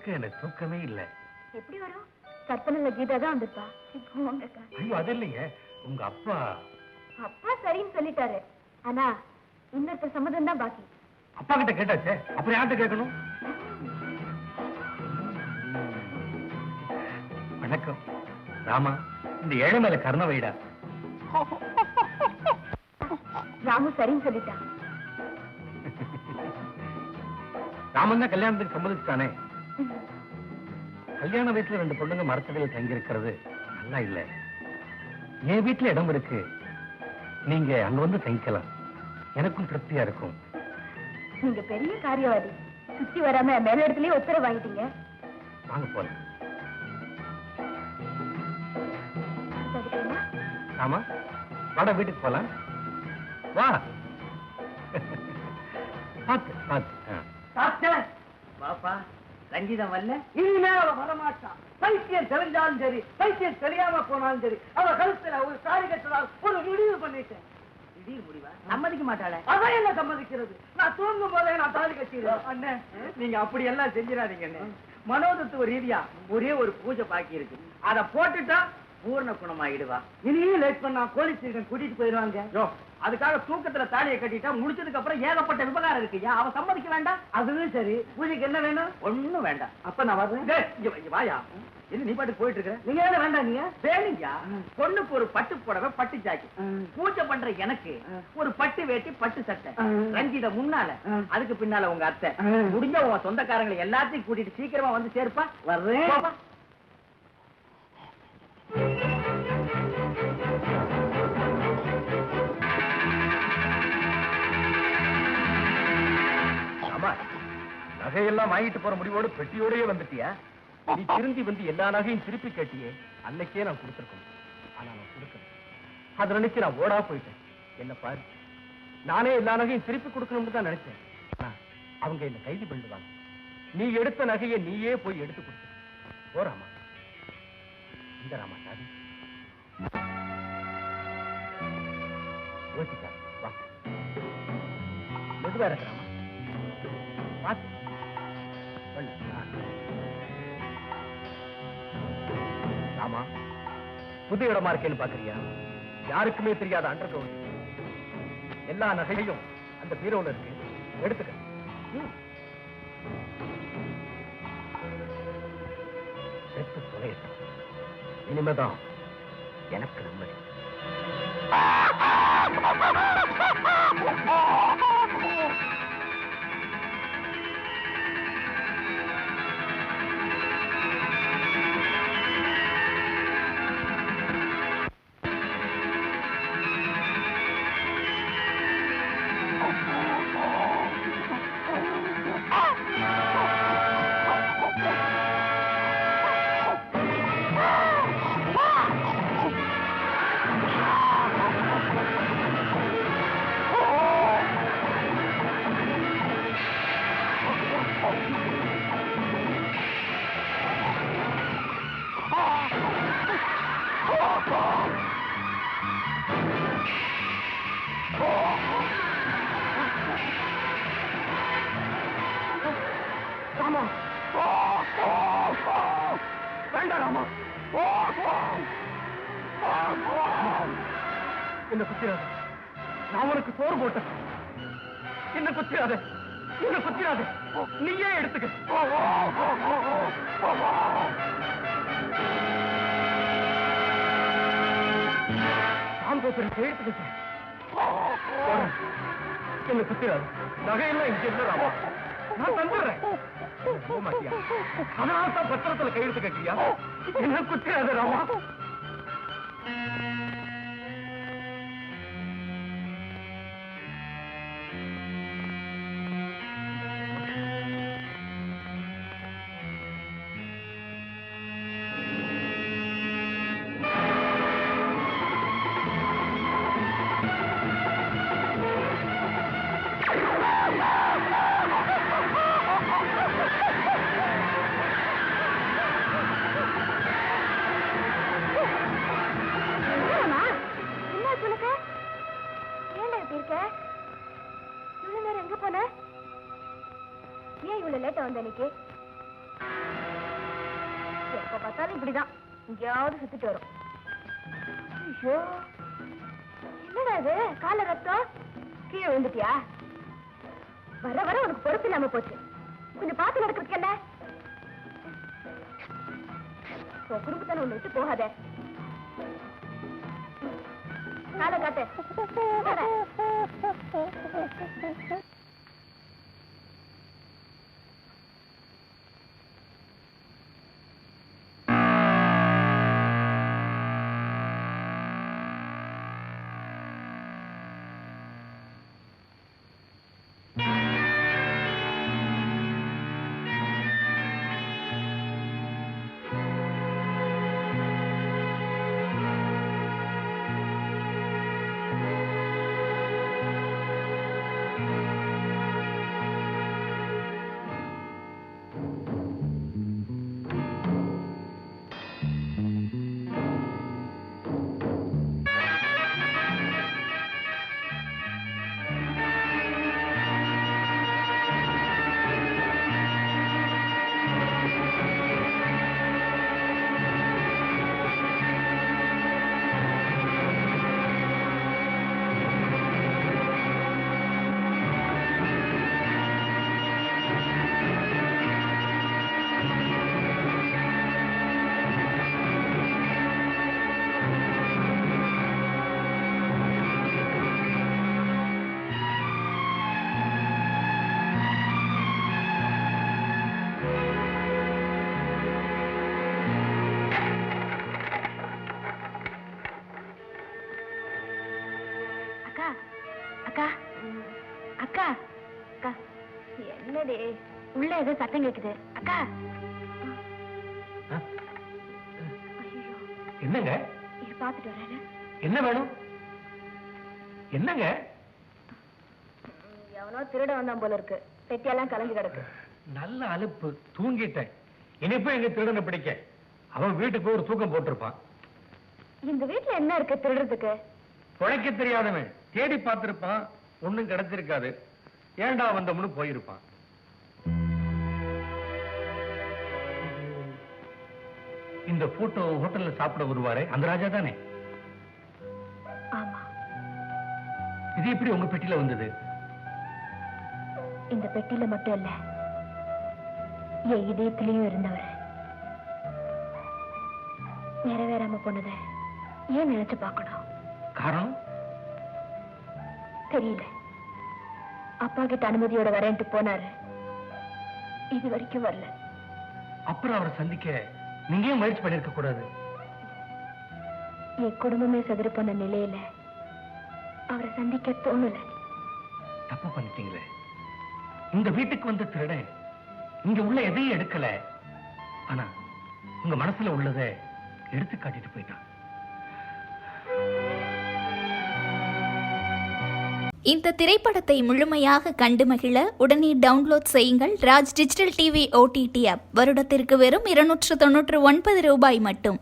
முழுக்க எனக்கு தூக்கமே இல்லை. எப்படி வரும்? கற்பனையில கீதா தான் வந்திருப்பா. ஐயோ அது இல்லைங்க, உங்க அப்பா. அப்பா சரின்னு சொல்லிட்டாரு. ஆனா இன்னொருத்தர் சம்மதம் தான் பாக்கி. அப்பா கிட்ட கேட்டாச்சே, அப்புறம் யார்கிட்ட கேட்கணும்? வணக்கம் ராமா, இந்த ஏழை மேல கருணை வைடா. ராமு சரின்னு சொல்லிட்டான். ராமன் தான் கல்யாணத்துக்கு சம்மதிச்சுட்டானே. கல்யாண வீட்டுல 2 பொண்ணுங்க மரத்தடியில் தங்கி இருக்கிறது நல்லா இல்ல. என் வீட்டுல இடம் இருக்கு, நீங்க அங்க வந்து தங்கிக்கலாம், எனக்கும் திருப்தியா இருக்கும். நீங்க பெரிய காரியவாதி. சுத்தி வராம மேல இடத்துலயே உத்தரவு வாங்கிட்டீங்க. வாங்க போலாம். ஆமா வாடா, வீட்டுக்கு போலாம். வா. பாப்பா ரஞ்சிதம் வரல, இனிமேல் அவ வரமாட்டான். பைத்தியம் தெரிஞ்சாலும் சரி, பைத்தியம் தெரியாம போனாலும் சரி, அவ கழுத்துல ஒரு சாரி கட்டுறாள். ஒரு முடிவு பண்ணிட்டேன். திடீர் முடிவா? சம்மதிக்க மாட்டாளே. அதான் என்ன சம்மதிக்கிறது? நான் தூங்கும் போதே நான் தாலி கட்டிடுவேன். அண்ணே நீங்க அப்படி எல்லாம் செஞ்சிடாதீங்க அண்ணே. மனோதத்துவ ரீதியா ஒரே ஒரு பூஜை பாக்கி இருக்கு, அதை போட்டுட்டா பூர்ண குணமாயிடுவா. இனியும் லேட் பண்ணா போலீஸ் ஸ்டேஷன் கூட்டிட்டு போயிடுவாங்க. அதுக்காக தூக்கத்துல தாலியை கட்டிட்டா முடிச்சதுக்கு அப்புறம் ஏகப்பட்ட விவகாரம் இருக்கு. அவ சம்மதிக்க வேண்டாம். அதுவும் சரி, பூஜைக்கு என்ன வேணும்? ஒண்ணும் வேண்டாம். அப்ப நான் வர்றேன். வாயா, என்ன நீ பாட்டு போயிட்டு இருக்க? நீங்க என்ன வேண்டாம்? நீங்க வேணுங்க. பொண்ணுக்கு ஒரு பட்டு புடவை, பட்டு ஜாக்கி. பூஜை பண்ற எனக்கு ஒரு பட்டு வேட்டி, பட்டு சட்டை. ரஞ்சித முன்னால, அதுக்கு பின்னால உங்க அத்தை. முடிஞ்ச உங்க சொந்தக்காரங்களை எல்லாத்தையும் கூட்டிட்டு சீக்கிரமா வந்து சேர்ப்பா. வர்றேன். நகையெல்லாம் வாங்கிட்டு போற முடிவோடு பெட்டியோடயே வந்துட்டியா? நீ திரும்பி வந்து எல்லா நகையும் திருப்பி கேட்டியே, அன்னைக்கே நான் கொடுத்துருக்கணும். ஆனா நான் கொடுக்கணும். அதை நினைச்சு நான் ஓடா போயிட்டேன். என்ன பாரு, நானே எல்லா நகையும் திருப்பி கொடுக்கணும்னு தான் நினைச்சேன். அவங்க என்ன கைது பண்ணிடுவாங்க. நீ எடுத்த நகையை நீயே போய் எடுத்து கொடுத்து போறாமா. இந்த ராமா சாதி யோசிக்கா. வா, மெதுவா இருக்கிறாமா. பார்த்து ஆமா, புது இடமா இருக்கேன்னு பாக்குறியா? யாருக்குமே தெரியாத அண்டர் கிரவுண்ட். எல்லா நகையும் அந்த பீரோல இருக்கு, எடுத்துக்க. இனிமேதான் எனக்கு நிம்மதி. என்ன குத்திராத, நான் உனக்கு சோறு போட்டேன். என்ன குத்திராத, என்ன குத்திராத, நீயே எடுத்துக்க. சாந்தோசன் எடுத்துக்க. என்ன குத்திராத, நகையெல்லாம் இங்க இல்ல, நான் தந்துடுறேன். போக மாட்டியா? அதனால்தான் பத்திரத்துல கையெழுத்து கேட்கிறியா? என்ன குத்திராத ராமா. எப்ப பார்த்தாலும் இப்படிதான் எங்கேயாவது சுத்திட்டு வரும். ஐயோ, என்னடா இது? கால ரத்தம், கீழே விழுந்துட்டியா? வர வர உனக்கு பொறுப்பு இல்லாம போச்சு. கொஞ்சம் பார்த்து நடக்கிறதுக்கு என்ன? குடும்பத்தான ஒண்ணு விட்டு போகாத. காலை காட்டு. அக்கா அக்கா அக்கா, என்னடி உள்ள ஏதோ சத்தம் கேக்குது? அக்கா. என்னங்க? இது பாத்துட்டு வரேன். என்ன வேணும்? என்னங்க? எவனோ திருட வந்தான் போல இருக்கு. பெட்டியெல்லாம் கலந்து கிடக்கு. நல்ல அலுப்பு, தூங்கிட்டேன். இனிப்ப எங்க திருடனை பிடிக்க. அவன் வீட்டுக்கு ஒரு தூக்கம் போட்டிருப்பான். இந்த வீட்டுல என்ன இருக்கு திருடுறதுக்கு? பிழைக்க தெரியாதவன் தேடி பார்த்திருப்பான், ஒண்ணும் கிடைச்சிருக்காது. ஏண்டா வந்தோம்னு போயிருப்பான். இந்த போட்டோ ஹோட்டல்ல சாப்பிட வருவாரே அந்த ராஜா தானே? ஆமா. இது எப்படி உங்க பெட்டியில வந்தது? இந்த பெட்டியில மட்டும் இல்ல, என் இதயத்திலையும் இருந்தவர். நிறைவேறாம போனதை ஏன் நினைச்சு பார்க்கணும்? காரணம் தெரியல. அப்பா கிட்ட அனுமதியோட வரேன்ட்டு போனாரு. இது வரைக்கும் வரல. அப்புறம் அவரை சந்திக்க நீங்க ஏன் முயற்சி பண்ணிருக்க கூடாது? என் குடும்பமே செதறி போன நிலையில அவரை சந்திக்க தோணல. தப்பு பண்ணிட்டீங்களே. இந்த வீட்டுக்கு வந்த திருடன் இங்க உள்ள எதையும் எடுக்கல. ஆனா உங்க மனசுல உள்ளதை எடுத்து காட்டிட்டு போயிட்டான். இந்த திரைப்படத்தை முழுமையாக கண்டு மகிழ உடனே டவுன்லோட் செய்யுங்கள் Raj digital TV OTT app. வருடத்திற்கு வெறும் 299 ரூபாய் மட்டும்.